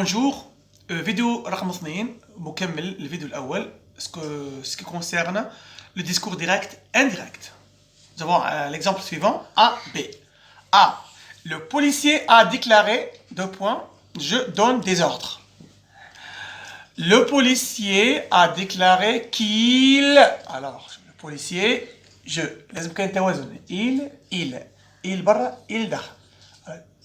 بونجور فيديو رقم 2 مكمل الفيديو الأول ce qui concerne le discours direct indirect. Nous avons l'exemple suivant A, B. A. Le policier a déclaré, deux points, je donne des ordres. Le policier a déclaré qu'il... Alors, le policier, je. لازم كان توازن. Il برا, il داخل.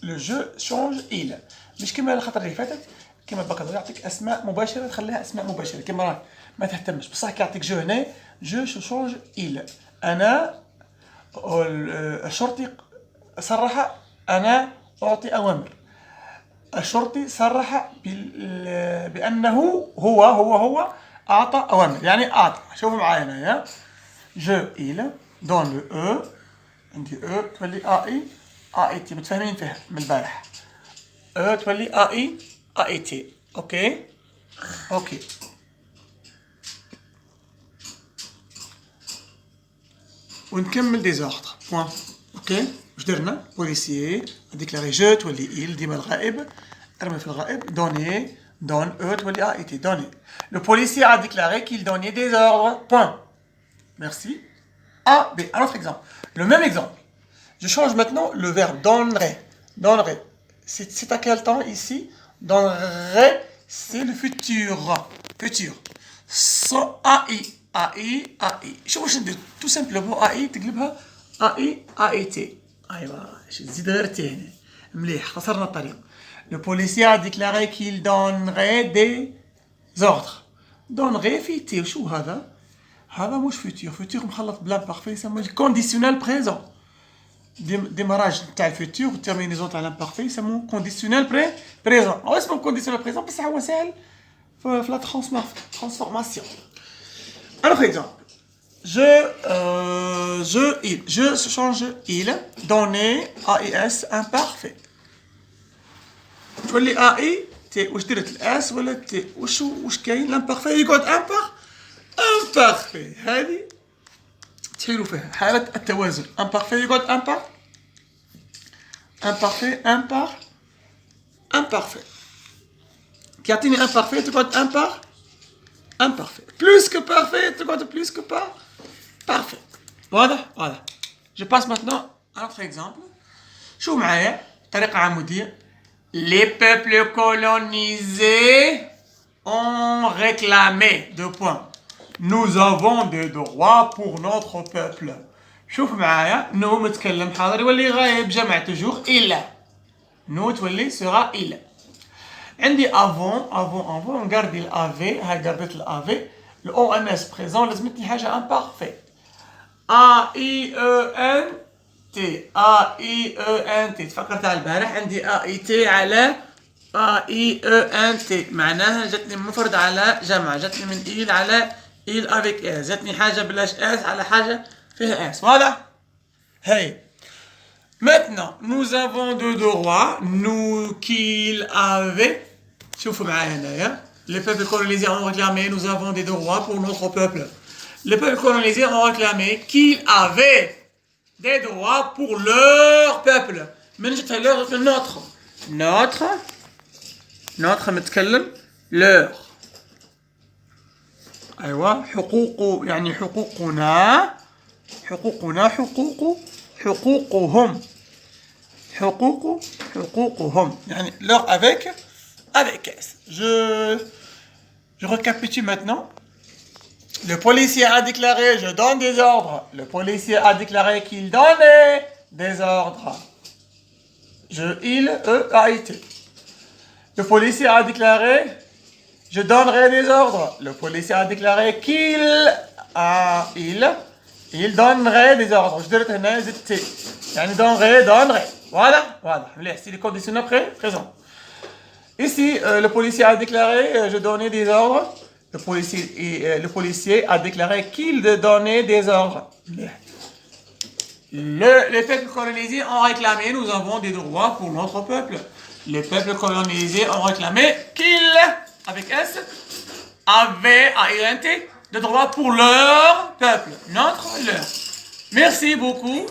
Le je change il. مش كما الخطرة اللي فاتت كما بقدر يعطيك اسماء مباشرة تخليها اسماء مباشرة كما راك ما تهتمش بصح كيعطيك جو هنا جو شونج il. أنا الشرطي صرح أنا أعطي أوامر. الشرطي صرح بأنه هو أعطى أوامر يعني أعطى. شوفوا معايا هنايا جو il دون لو او عندي او تولي اي تي متفاهمين فيها من البارح. او تولي اي تي. اوكي ونكمل دي زوردر بوان. اوكي واش درنا؟ بوليسيي ديكلاري جو تولي il ديما الغائب ارمي في الغائب دوني دون او تولي اي تي دوني. لو policier a déclaré qu'il donnait des ordres. Point. Merci. A, B. Un autre exemple. Le même exemple. Je change maintenant le verbe donnerait. Donnerait. C'est à quel temps ici? Donnerait, c'est le futur. Futur. So, AI. شوف واش ندير. Tout simplement AI تقلبها AIT. أيوا زيد غير تي هنا. مليح خسرنا الطريق. Le policier a déclaré qu'il donnerait des ordres. Donnerait في تي وشو هذا؟ هذا مش فيتور مخلط بلان بارفي يسموه كونديسيونيل بريزون. ديماراج تاع الفيتور والتيرمينيزون تاع لامبارفي يسموه كونديسيونيل بريزون. هو اسمه كونديسيونيل بريزون بصح هو ساهل في لا ترانسفورماسيون. Un autre exemple. Je change il donner AIS imparfait. تولي AI تي واش درت الاس ولا تي واش كاين لامبارفي يقعد imparfait. هذه تحيلوا فيها حالة التوازن. imparfait يقعد imparfait. كيعطيني imparfait تقعد imparfait. Plus que parfait تقعد plus que parfait. واضح. Je passe maintenant à notre exemple. شوف معايا طريقة عمودية. Les peuples colonisés ont réclamé, deux points. Nous avons des droits pour notre peuple. شوف معايا نو متكلم حاضر يولي غايب جمع توجور إلا. نو تولي سيغا إلا. عندي افون نقردي الافي هاي قردت الافي الاو ان اس بريزون لازمتني حاجه امبارفي. اي او ان تي تفكرت على البارح عندي اي تي على اي او ان تي معناها جاتني مفرد على جمع جاتني من ايل على ايل افيك اس جاتني حاجه بلاش اس على حاجه فيها اس. واضح؟ هاي maintenant nous avons deux droits nous qu'il avait. شوفوا معايا هنايا les peuples colonisés ont réclamé nous avons des droits pour notre peuple. Les peuples colonisés ont réclamé qu'ils avaient des droits pour leur peuple. من جبتها leur notre متكلم leur. أيوة حقوق يعني حقوقنا حقوقهم يعني leur avec S. Je récapitule maintenant. Le policier a déclaré je donne des ordres. Le policier a déclaré qu'il donnait des ordres. Il a été. Le policier a déclaré je donnerai des ordres. Le policier a déclaré il donnerait des ordres. Je dirais هنا زدت يعني donnerait. Voilà. C'est le conditionnel présent. Ici, le policier a déclaré je donnais des ordres. Le policier a déclaré qu'il donnait des ordres. Les peuples colonisés ont réclamé nous avons des droits pour notre peuple. Les peuples colonisés ont réclamé qu'ils, avec S, avaient des droits pour leur peuple. Leur. Merci beaucoup.